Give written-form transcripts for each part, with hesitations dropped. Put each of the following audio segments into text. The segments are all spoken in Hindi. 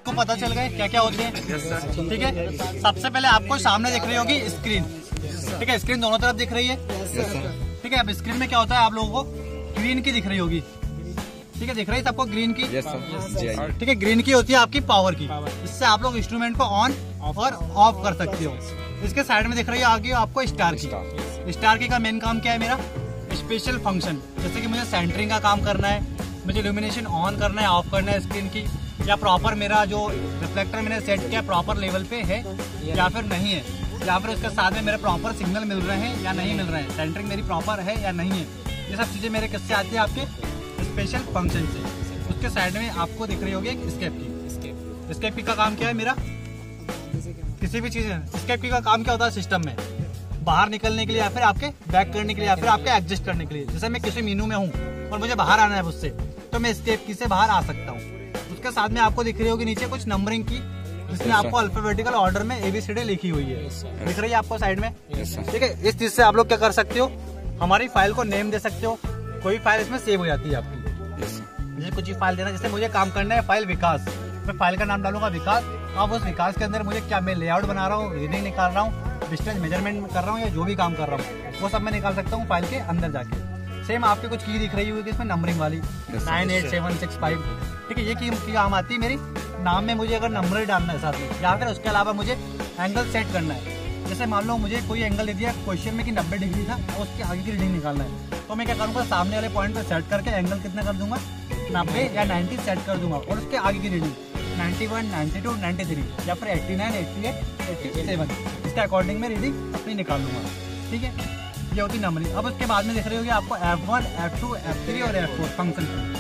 आपको पता चल गए क्या क्या होते हैं। ठीक है, सबसे पहले आपको सामने दिख रही होगी स्क्रीन। ठीक है, स्क्रीन दोनों तरफ दिख रही है। ठीक है, अब स्क्रीन में क्या होता है आप लोगों को ग्रीन की दिख रही होगी। ठीक है, दिख रही है सबको ग्रीन की। ठीक है, ग्रीन की होती है आपकी पावर की। इससे आप लोग इंस्ट्रूमेंट को ऑन और ऑफ कर सकते हो। इसके साइड में दिख रही है आगे आपको स्टार की। स्टार की का मेन काम क्या है मेरा? स्पेशल फंक्शन, जैसे कि मुझे सेंटरिंग का काम करना है, मुझे इल्यूमिनेशन ऑन करना है, ऑफ करना है स्क्रीन की, या प्रॉपर मेरा जो रिफ्लेक्टर मैंने सेट किया प्रॉपर लेवल पे है या फिर नहीं है, या फिर उसके साथ में मेरे प्रॉपर सिग्नल मिल रहे हैं या नहीं मिल रहे हैं, सेंटरिंग मेरी प्रॉपर है या नहीं है। ये सब चीज़ें मेरे किससे आती है? आपके स्पेशल फंक्शन से। उसके साइड में आपको दिख रही होगी एक स्केप की। स्केप की का काम क्या है मेरा? किसी भी चीज़ स्केप की का काम क्या होता है सिस्टम में? बाहर निकलने के लिए या फिर आपके बैक करने के लिए या फिर आपके एडजस्ट करने के लिए। जैसे मैं किसी मेनू में हूँ और मुझे बाहर आना है उससे, तो मैं स्केप की से बाहर आ सकता हूँ। उसके साथ में आपको दिख रही होगी नीचे कुछ नंबरिंग की, जिसमें आपको अल्फाबेटिकल ऑर्डर में ABCD लिखी हुई है। दिख रही है आपको साइड में। ठीक है, इस चीज से आप लोग क्या कर सकते हो? हमारी फाइल को नेम दे सकते हो। कोई फाइल इसमें सेव हो जाती है आपकी। जैसे कुछ ही फाइल देना, जैसे मुझे काम करना है फाइल विकास, मैं फाइल का नाम डालूंगा विकास। अब उस विकास के अंदर मुझे क्या, मैं लेआउट बना रहा हूँ, रीडिंग निकाल रहा हूँ, डिस्टेंस मेजरमेंट कर रहा हूँ, या जो भी काम कर रहा हूँ वो सब मैं निकाल सकता हूँ फाइल के अंदर जाके। सेम आपके कुछ की दिख रही होगी इसमें नंबरिंग वाली 98765। ठीक है, ये की काम आती है मेरी नाम में। मुझे अगर नंबर डालना है साथ में, या फिर उसके अलावा मुझे एंगल सेट करना है। जैसे मान लो मुझे कोई एंगल दे दिया क्वेश्चन में कि 90 डिग्री था और उसके आगे की रीडिंग निकालना है, तो मैं क्या करूँगा? सामने वाले पॉइंट पर सेट करके एंगल कितना कर दूंगा? 90 या 90 सेट कर दूंगा, और उसके आगे की रीडिंग 91, 92, 93 या फिर 89, 88, 87 इसके अकॉर्डिंग में रीडिंग अपनी निकाल लूंगा। ठीक है, ये होती नंबरिंग। अब उसके बाद में दिख रही होगी आपको F1, F2, F3 और F4 फंक्शन।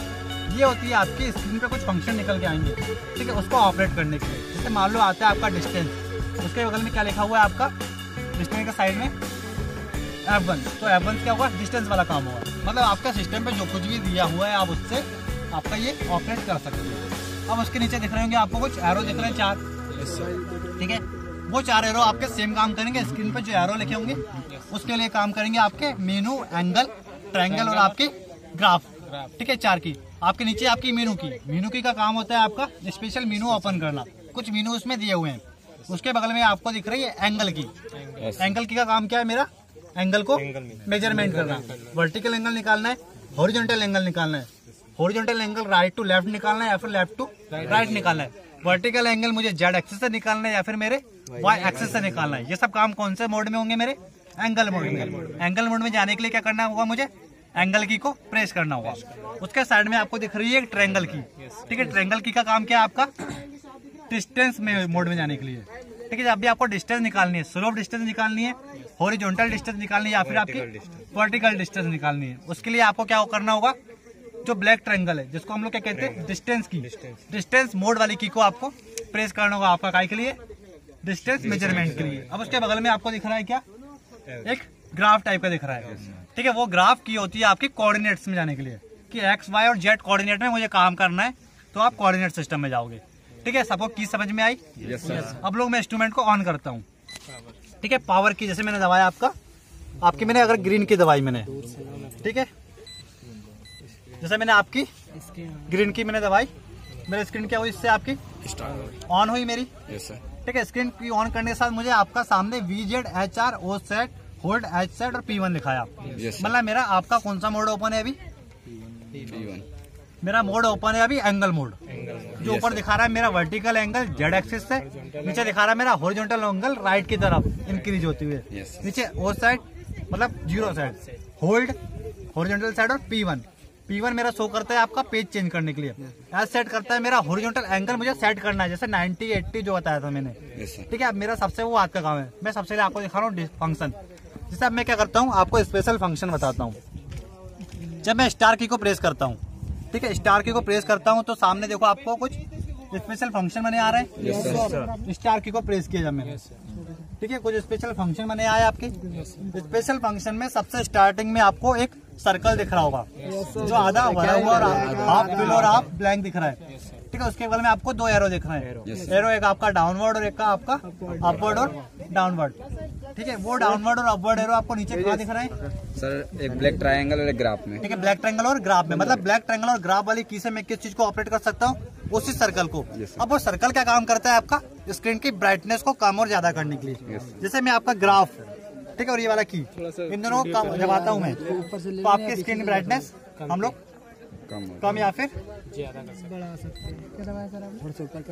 ये होती है आपकी स्क्रीन पे कुछ फंक्शन निकल के आएंगे। ठीक है, उसको ऑपरेट करने के लिए। जैसे मान लो आता है आपका डिस्टेंस, उसके बगल में क्या लिखा हुआ है आपका? डिस्टेंस के साइड में F1, तो F1 क्या होगा? डिस्टेंस वाला काम होगा। मतलब आपका सिस्टम पे जो कुछ भी दिया हुआ है आप उससे आपका ये ऑपरेट कर सकते हो। अब उसके नीचे दिख रहे होंगे आपको कुछ एरो दिख रहे हैं 4। ठीक है, वो 4 एरो आपके सेम काम करेंगे। स्क्रीन पे जो एरो लिखे होंगे उसके लिए काम करेंगे आपके मेनू, एंगल, ट्रायंगल और आपके ग्राफ। ठीक है, 4 की। आपके नीचे आपकी मेनू की का काम होता है आपका स्पेशल मेनू ओपन करना। कुछ मेनू उसमें दिए हुए हैं। उसके बगल में आपको दिख रही है एंगल की। एंगल की का काम क्या है मेरा? एंगल को मेजरमेंट करना। वर्टिकल एंगल निकालना है, हॉरिजॉन्टल एंगल निकालना है, horizontal angle right to left निकालना है या फिर लेफ्ट टू राइट निकालना है। वर्टिकल एंगल मुझे जेड एक्सिस से निकालना है या फिर मेरे वाई एक्सिस से निकालना है। ये सब काम कौन से मोड में होंगे? मेरे एंगल मोड में। एंगल मोड में जाने के लिए क्या करना होगा? मुझे एंगल की को प्रेस करना होगा। उसके साइड में आपको दिख रही है एक ट्रायंगल की। ठीक है, ट्रायंगल की का काम क्या है आपका? डिस्टेंस में मोड में जाने के लिए। ठीक है, जब भी आपको डिस्टेंस निकालनी है, स्लोप डिस्टेंस निकालनी है, हॉरिजॉन्टल डिस्टेंस निकालनी है या फिर आपकी वर्टिकल डिस्टेंस निकालनी है, उसके लिए आपको क्या करना होगा? जो ब्लैक ट्रायंगल है, जिसको हम लोग क्या कहते हैं? डिस्टेंस की। डिस्टेंस मोड वाली की को आपको प्रेस करना होगा आपका काय के लिए? डिस्टेंस मेजरमेंट के लिए। अब उसके बगल में आपको दिख रहा है क्या? एक ग्राफ टाइप का दिख रहा है। ठीक है, वो ग्राफ की होती है आपकी कोऑर्डिनेट्स में जाने के लिए, कि एक्स, वाई और जेड कोऑर्डिनेट में मुझे काम करना है, तो आप कोऑर्डिनेट सिस्टम में जाओगे। ठीक है, सबको की समझ में आई? अब लोग मैं इंस्ट्रूमेंट को ऑन करता हूँ। ठीक है, पावर की जैसे मैंने दबाया आपकी मैंने अगर ग्रीन की दबाई मैंने, ठीक है, जैसे मैंने आपकी ग्रीन की मैंने दबाई, मेरी स्क्रीन क्या हुई? इससे आपकी ऑन हुई मेरी। ठीक है, स्क्रीन की ऑन करने के साथ मुझे आपका सामने VZ, HR, O set, hold, H set और P1 लिखाया। मतलब मेरा आपका कौन सा मोड ओपन है अभी? P1। मेरा मोड ओपन है अभी एंगल मोड। जो ऊपर दिखा रहा है मेरा वर्टिकल एंगल जेड एक्सिस से, नीचे दिखा रहा है मेरा हॉरिजॉन्टल एंगल राइट की तरफ इंक्रीज होते हुए, नीचे O साइड मतलब 0 साइड, होल्ड, हॉरिजॉन्टल साइड और P1 मेरा शो करता है आपका पेज चेंज करने के लिए। एज सेट करता है मेरा हॉरिजॉन्टल एंगल मुझे सेट करना है, जैसे 90, 80 जो बताया था मैंने। ठीक है, अब मेरा सबसे वो हाथ का काम है। मैं सबसे पहले आपको दिखा रहा हूँ फंक्शन। जैसे अब मैं क्या करता हूँ, आपको स्पेशल फंक्शन बताता हूँ। जब मैं स्टार की को प्रेस करता हूँ, ठीक है, स्टार की को प्रेस करता हूँ तो सामने देखो आपको कुछ स्पेशल फंक्शन बने आ रहे हैं। स्टार की को प्रेस किया जब मैंने, ठीक है, कुछ स्पेशल फंक्शन बने आए आपके। स्पेशल फंक्शन में सबसे स्टार्टिंग में आपको एक सर्कल दिख रहा होगा, जो आधा भरा हुआ और हाफ फिल और हाफ ब्लैंक दिख रहा है। ठीक है, उसके बगल में आपको 2 एरो दिख रहे हैं। एरो एक आपका डाउनवर्ड और एक का आपका अपवर्ड और डाउनवर्ड। ठीक है, वो डाउनवर्ड और अपवर्ड एरो आपको नीचे कहाँ दिख रहे हैं सर? एक ब्लैक ट्रायंगल और एक ग्राफ में। ठीक है, ब्लैक ट्रायंगल और ग्राफ में। मतलब ब्लैक ट्रायंगल और ग्राफ वाली की से मैं किस चीज को ऑपरेट कर सकता हूँ? उसी सर्कल को। अब वो सर्कल क्या काम करता है आपका स्क्रीन की ब्राइटनेस को कम और ज्यादा करने के लिए। जैसे मैं आपका ग्राफ, ठीक है, और ये वाला की, इन दोनों को कम जब आता हूँ मैं, तो आपकी स्क्रीन की ब्राइटनेस हम लोग कम या फिर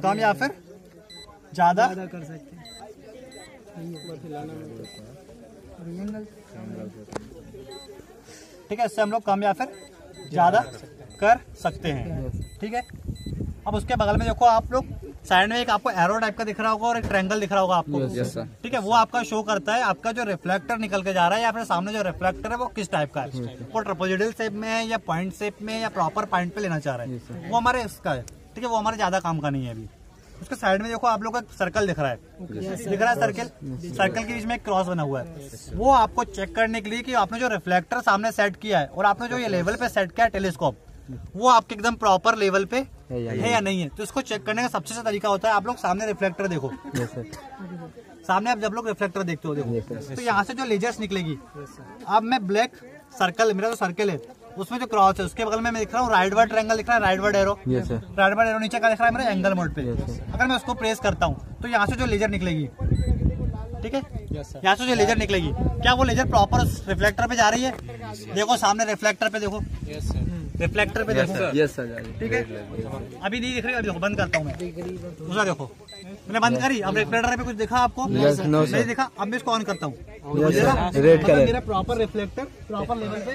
कम या फिर ज्यादा कर सकते हैं। ठीक है, इससे हम लोग कम या फिर ज्यादा कर सकते हैं। ठीक है, अब उसके बगल में देखो आप लोग, साइड में एक आपको एरो टाइप का दिख रहा होगा और एक ट्रायंगल दिख रहा होगा आपको। ठीक है, वो आपका शो करता है आपका जो रिफ्लेक्टर निकल के जा रहा है या फिर सामने जो रिफ्लेक्टर है वो किस टाइप का है, वो ट्रापेजोइडल शेप में है या पॉइंट शेप में या प्रॉपर पॉइंट पे लेना चाह रहा है, वो हमारे इसका है। ठीक है, वो हमारे ज्यादा काम का नहीं है अभी। उसके साइड में देखो आप लोग को सर्कल दिख रहा है, सर्कल के बीच में एक क्रॉस बना हुआ है। वो आपको चेक करने के लिए कि आपने जो रिफ्लेक्टर सामने सेट किया है और आपने जो ये लेवल पे सेट किया है टेलीस्कोप, वो आपके एकदम प्रॉपर लेवल पे है या नहीं है। तो इसको चेक करने का सबसे अच्छा तरीका होता है, आप लोग सामने रिफ्लेक्टर देखो। सामने आप जब लोग रिफ्लेक्टर देखते हो देखो, तो यहाँ से जो लेजर्स निकलेगी, अब मैं ब्लैक सर्कल, मेरा जो सर्कल है उसमें जो क्रॉस है उसके बगल में मैं दिख रहा हूँ राइट वर्ड ट्रायंगल दिख रहा है, right word arrow, right word arrow नीचे का दिख रहा है मेरा एंगल मोड पे। अगर मैं उसको प्रेस करता हूँ तो यहाँ से जो लेजर निकलेगी, ठीक है, यहाँ से जो लेजर निकलेगी, क्या वो लेजर प्रॉपर रिफ्लेक्टर पे जा रही है? देखो सामने रिफ्लेक्टर पे देखो, रिफ्लेक्टर पे देखो, ठीक है, अभी नहीं दिख रही, अभी देखो बंद करता हूँ मैं, दूसरा देखो मैंने बंद करी, अब रिफ्लेक्टर पे कुछ दिखा आपको? नहीं दिखा। अब मैं इसको ऑन करता हूँ, मेरा प्रॉपर रिफ्लेक्टर प्रॉपर लेवल पे,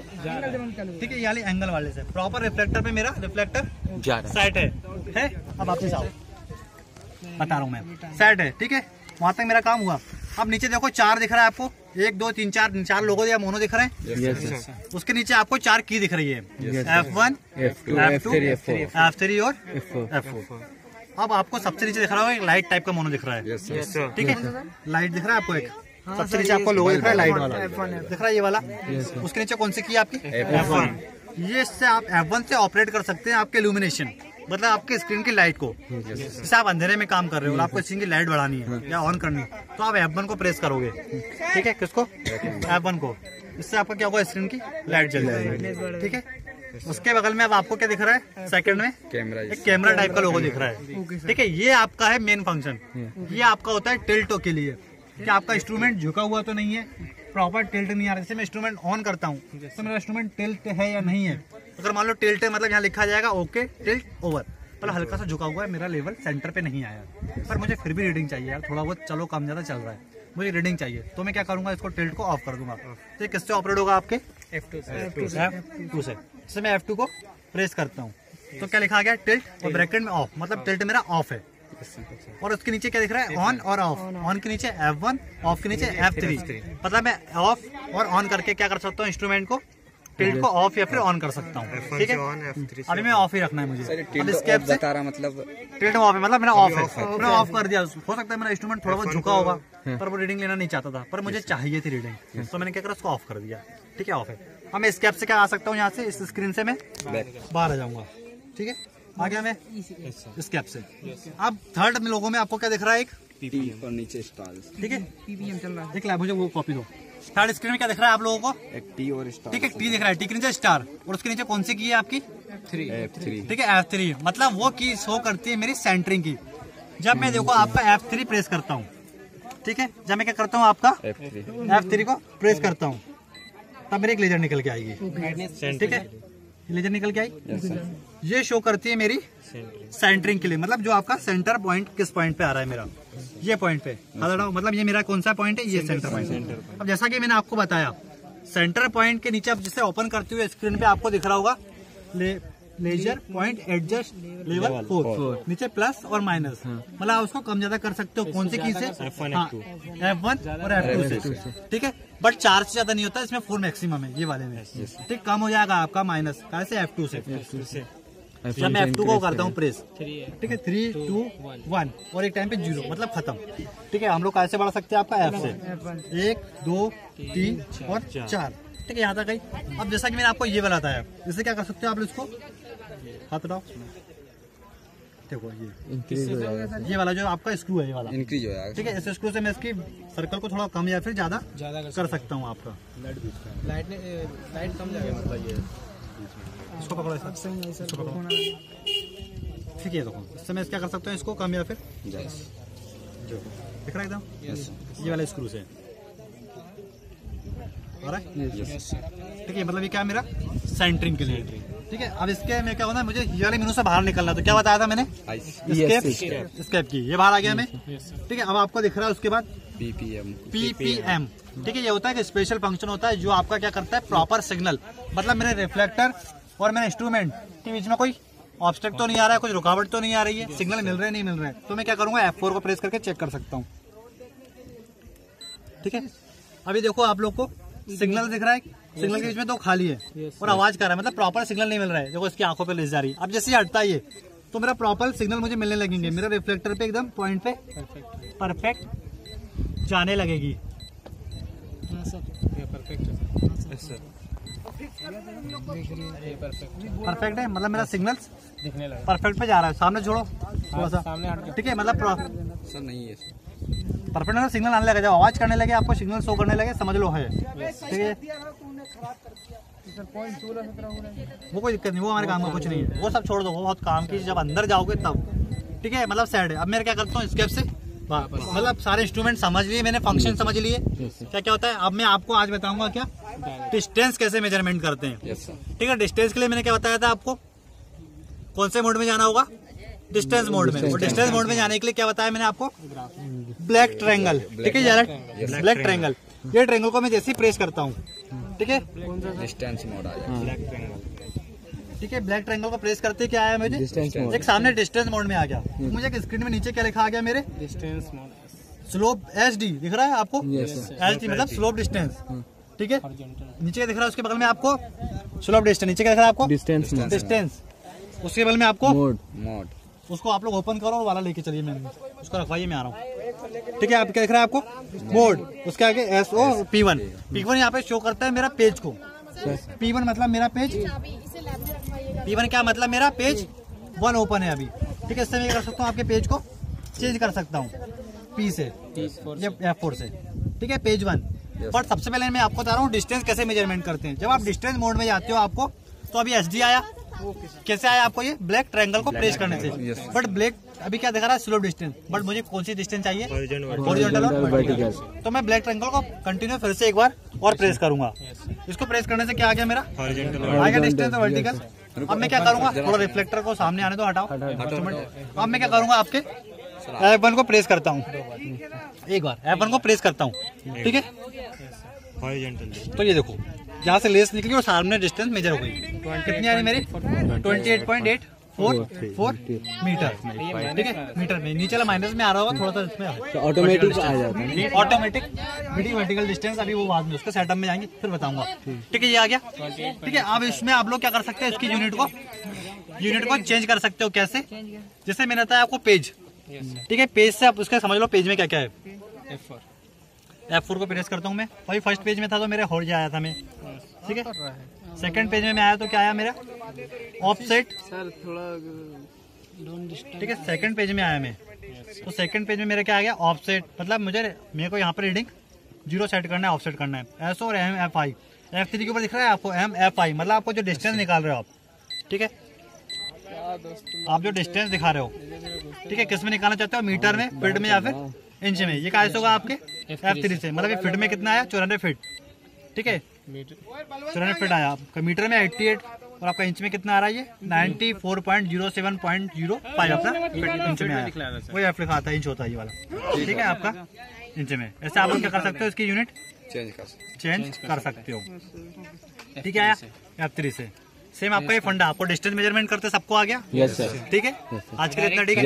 ठीक है, ये एंगल वाले से प्रॉपर रिफ्लेक्टर पे मेरा रिफ्लेक्टर सेट है। अब वापस आओ, बता रहा हूँ मैं, सेट है, ठीक है, वहां तक मेरा काम हुआ। अब नीचे देखो 4 दिख रहा है आपको, 1 2 3 4 लोगो या मोनो दिख रहे हैं। उसके नीचे आपको 4 की दिख रही है, F1 F2 F3 और F4। अब आपको सबसे नीचे दिख रहा होगा एक लाइट टाइप का मोनो दिख रहा है, ठीक है, लाइट दिख रहा है आपको, एक सबसे नीचे आपको लोगो दिख रहा है लाइट वाला दिख रहा है, ये वाला। उसके नीचे कौन सी की आपकी? F1। ये इससे आप F1 से ऑपरेट कर सकते हैं आपके इल्यूमिनेशन, मतलब आपके स्क्रीन की लाइट को। जैसे आप अंधेरे में काम कर रहे हो और आपको स्क्रीन की लाइट बढ़ानी है या ऑन करनी है, तो आप F1 को प्रेस करोगे, ठीक है, किसको? F1 को। इससे आपका क्या होगा, स्क्रीन की लाइट जल जाएगी, ठीक है। उसके बगल में अब आपको क्या दिख रहा है, सेकंड में कैमरा, एक कैमरा टाइप का लोगो दिख रहा है, ठीक है। ये आपका है मेन फंक्शन, ये आपका होता है टिल्टो के लिए, कि आपका इंस्ट्रूमेंट झुका हुआ तो नहीं है, प्रॉपर टिल्ट नहीं आ रहा। जैसे मैं इंस्ट्रूमेंट ऑन करता हूँ तो मेरा इंस्ट्रूमेंट टिल्ट है या नहीं है। अगर मान लो टिल्ट है, मतलब यहाँ लिखा जाएगा ओके टिल्ट ओवर, मतलब हल्का सा झुका हुआ है, मेरा लेवल सेंटर पे नहीं आया, पर मुझे फिर भी रीडिंग चाहिए यार, थोड़ा बहुत चलो कम ज्यादा चल रहा है, मुझे रीडिंग चाहिए, तो मैं क्या करूंगा, इसको टिल्ट को ऑफ कर दूंगा। तो किससे ऑपरेट होगा आपके? F2 से। जैसे मैं F2 को प्रेस करता हूँ तो क्या लिखा गया, टिल्ट और ब्रैकेट में ऑफ, मतलब टिल्ट मेरा ऑफ है। और उसके नीचे क्या दिख रहा है, ऑन और ऑफ। ऑन के नीचे F1, ऑफ के नीचे F3, मतलब मैं ऑफ और ऑन करके क्या कर सकता हूँ, इंस्ट्रूमेंट को टिल्ट को ऑफ या फिर ऑन कर सकता हूँ, ठीक है। अभी मैं ऑफ ही रखना है मुझे, बता रहा, मतलब टिल्ट ऑफ है, मतलब मेरा ऑफ है, मैंने ऑफ कर दिया। हो सकता है मेरा इंस्ट्रूमेंट थोड़ा बहुत झुका होगा, पर वो रीडिंग लेना नहीं चाहता था, पर मुझे चाहिए थी रीडिंग, तो मैंने क्या करा, उसको ऑफ कर दिया, ठीक है, ऑफ है। अब मैं इस कैप से क्या आ सकता हूँ, यहाँ से इस स्क्रीन से मैं बाहर आ जाऊंगा, ठीक है, आ गया मैं इस कैप से। अब थर्ड लोगों में आपको क्या दिख रहा है, एक PPM और नीचे स्टार्स, ठीक है, PPM चल रहा है, देख ला, मुझे वो कॉपी दो। थर्ड स्क्रीन में क्या दिख रहा है आप लोगों को, एक T और स्टार, ठीक है, T दिख रहा है, T के नीचे स्टार, और उसके नीचे कौन सी की है आपकी? F3, ठीक है, F3, मतलब वो की शो करती है मेरी सेंटरिंग की। जब मैं देखो आपका F3 प्रेस करता हूँ, ठीक है, जब मैं क्या करता हूँ आपका F3 को प्रेस करता हूँ, तब मेरी एक लेजर निकल के आएगी, ठीक है, लेजर निकल के आई, ये शो करती है मेरी सेंटरिंग के लिए, मतलब जो आपका सेंटर पॉइंट किस पॉइंट पे आ रहा है मेरा, ये पॉइंट पे, मतलब ये मेरा कौन सा पॉइंट है, ये सेंटर पॉइंट। अब जैसा कि मैंने आपको बताया, सेंटर पॉइंट के नीचे अब जिसे ओपन करते हुए स्क्रीन पे आपको दिख रहा होगा लेजर पॉइंट एडजस्ट लेवल 4, नीचे प्लस और माइनस, मतलब आप उसको कम ज्यादा कर सकते हो, कौन सी की से? F1 और F2 से, ठीक है, बट 4 से ज्यादा नहीं होता, इसमें 4 मैक्सिमम है ये वाले में, ठीक, कम हो जाएगा आपका माइनस कैसे, F2 से। जब मैं F2 को करता हूँ प्रेस, ठीक है, 3 2 1 और एक टाइम पे 0, मतलब खत्म, ठीक है। हम लोग कैसे बढ़ा सकते हैं आपका F से, 1 2 3 और 4, ठीक है, यहाँ तक गई। अब जैसा कि मैंने आपको ये बताया, इससे क्या कर सकते हो आप, इसको हाथ उठाओ, देखो ये वाला जो आपका स्क्रू है, ये वाला इंक्रीज हो जाएगा, ठीक है। इस स्क्रू से मैं इसकी सर्कल को थोड़ा कम या फिर ज्यादा कर सकता हूँ आपका, लाइट कम जाएगा, मतलब ये इसको पकड़ो, इसको पकड़ो, ठीक है। देखो इससे मैं क्या कर सकता हूँ, इसको कम या फिर दिख रहा है एकदम। ये वाला स्क्रू से ठीक है। मतलब ये क्या है मेरा सेंटरिंग के लिए। ठीक है। अब इसके में क्या होना है, मुझे ये वाले मेनू से बाहर निकलना। तो क्या बताया था मैंने, स्केप की, ये बाहर आ गया मैं। ठीक है। अब आपको दिख रहा है उसके बाद PPM। ठीक है। ये होता है कि स्पेशल फंक्शन होता है जो आपका क्या करता है, प्रॉपर सिग्नल, मतलब मेरे रिफ्लेक्टर और मेरे इंस्ट्रूमेंट के बीच में कोई ऑब्स्टेक्ट तो नहीं आ रहा है, कुछ रुकावट तो नहीं आ रही है, सिग्नल मिल रहे हैं नहीं मिल रहे हैं, तो मैं क्या करूंगा, F4 को प्रेस करके चेक कर सकता हूँ। ठीक है। अभी देखो आप लोग को सिग्नल दिख रहा है, सिग्नल के बीच में तो खाली है और आवाज कर रहा है, मतलब प्रॉपर सिग्नल नहीं मिल रहा है। देखो इसकी आंखों पे लेस जा रही है। अब जैसे हटता है तो मेरा प्रॉपर सिग्नल मुझे मिलने लगेंगे, मेरे रिफ्लेक्टर पे एकदम पॉइंट पे परफेक्ट जाने लगेगी। परफेक्ट है, मतलब मेरा सिग्नल परफेक्ट पे जा रहा है। सामने छोड़ो थोड़ा सा। ठीक है। मतलब सर नहीं है परफेक्ट है, सिग्नल आने लगे, जब आवाज करने लगे, आपको सिग्नल शो करने लगे, समझ लो है। ठीक है। वो कोई दिक्कत नहीं, वो हमारे काम का कुछ नहीं है, वो सब छोड़ दो, वो बहुत काम की, जब अंदर जाओगे तब। ठीक है। मतलब सेट है। अब मैं क्या करता हूँ, स्केप से मतलब सारे इंस्ट्रूमेंट समझ लिए मैंने, फंक्शन समझ लिए क्या क्या होता है। अब मैं आपको आज बताऊंगा क्या डिस्टेंस कैसे मेजरमेंट करते हैं। ठीक है। डिस्टेंस के लिए मैंने क्या बताया था आपको, कौन से मोड में जाना होगा, डिस्टेंस मोड में। और डिस्टेंस मोड में जाने के लिए क्या बताया मैंने आपको, ब्लैक ट्रायंगल। ठीक है। ब्लैक ट्रायंगल, ये ट्रायंगल को मैं जैसे ही प्रेस करता हूँ, ठीक है, डिस्टेंस मोड आ जाएगा। ठीक है। ब्लैक ट्रायंगल को प्रेस करते क्या आया मुझे, एक सामने डिस्टेंस मोड में आ गया। मुझे एक स्क्रीन में नीचे क्या लिखा आ गया, मेरे डिस्टेंस मोड स्लोप SD दिख रहा है आपको, SD मतलब स्लोप डिस्टेंस। ठीक है। नीचे दिख रहा है, उसके बगल में आपको स्लोप डिस्टेंस, नीचे क्या दिख रहा है आपको, डिस्टेंस। उसके बगल में आपको मोड। उसको आप लोग ओपन करो और वाला लेके चलिए, मैं उसको रखवाइए, मैं आ रहा हूँ। ठीक है। आप क्या दिख रहा है आपको, मोड, उसके आगे SO P1 यहाँ पे शो करता है मेरा पेज को। P1 मतलब मेरा पेज, P1 क्या मतलब मेरा पेज 1 ओपन है अभी। ठीक है। इससे मैं कर सकता हूँ, आपके पेज को चेंज कर सकता हूँ P से या F4 से। ठीक है। पेज 1। बट सबसे पहले मैं आपको बता रहा हूँ डिस्टेंस कैसे मेजरमेंट करते हैं। जब आप डिस्टेंस मोड में जाते हो आपको, तो अभी SD आया, कैसे आया आपको, ये ब्लैक ट्रायंगल को प्रेस करने से। बट ब्लैक अभी क्या दिखा रहा है, स्लोप डिस्टेंस। बट मुझे कौन सी डिस्टेंस चाहिए, हॉरिजॉन्टल और वर्टिकल। तो मैं ब्लैक ट्रायंगल को कंटिन्यू फिर से एक बार और प्रेस करूंगा। इसको प्रेस करने से क्या आ गया, मेरा आ गया डिस्टेंस और वर्टिकल। अब मैं क्या करूंगा, थोड़ा रिफ्लेक्टर को सामने आने दो, हटाओ। अब मैं क्या करूंगा, आपके F1 को प्रेस करता हूँ, एक बार F1 को प्रेस करता हूँ। ठीक है। तो ये देखो यहाँ से लेस निकली और सामने डिस्टेंस मेजर हो गई। कितनी आ रही मेरी, 28.844 मीटर। ठीक है। मीटर में नीचे वाला माइनस में आ रहा होगा थोड़ा सा, इसमें ऑटोमेटिक आ जाता है, ऑटोमेटिक वर्टिकल डिस्टेंस। अभी वो बाद में उसके सेटअप में जाएंगे फिर बताऊंगा। ठीक है। ये आ गया। ठीक है। अब इसमें आप लोग क्या कर सकते हैं, इसकी यूनिट को चेंज कर सकते हो। कैसे, जैसे मैंने बताया आपको पेज। ठीक है। पेज से आप उसका समझ लो पेज में क्या क्या है। F4 को प्रेस करता हूँ मैं, वही फर्स्ट पेज में था तो मेरे होल्ड आया था मैं। ठीक है। सेकंड पेज में मैं आया तो क्या आया मेरा, ऑफसेट। ठीक है। सेकंड पेज में आया मैं, तो सेकंड पेज में मेरा क्या आ गया, ऑफसेट। मतलब मेरे को यहाँ पर रीडिंग 0 सेट करना है, ऑफसेट करना है। SO और MFI। F3 के ऊपर दिख रहा है आपको MFI, मतलब आपको जो डिस्टेंस निकाल रहे हो आप। ठीक है। आप जो डिस्टेंस दिखा रहे हो, ठीक है, किस में निकालना चाहते हो, मीटर में, फीट में या फिर इंच में। ये कैसे होगा आपके F3 से, मतलब ये फीट में कितना आया, 94 फीट। ठीक है। 94 फीट आया आपका, मीटर में 88 और आपका इंच में कितना आ रहा है, ये 94.07.05 अपना इंच में आया। वही आप लिखा था, इंच होता है ये वाला। ठीक है। आपका इंच में। ऐसे आप लोग क्या कर सकते हो, इसकी यूनिट चेंज कर सकते हो। ठीक है। आया F3 से। सेम आपका ये फंडा, आपको डिस्टेंस मेजरमेंट करते सबको आ गया। Yes sir. ठीक है। आज के लिए इतना ठीक है।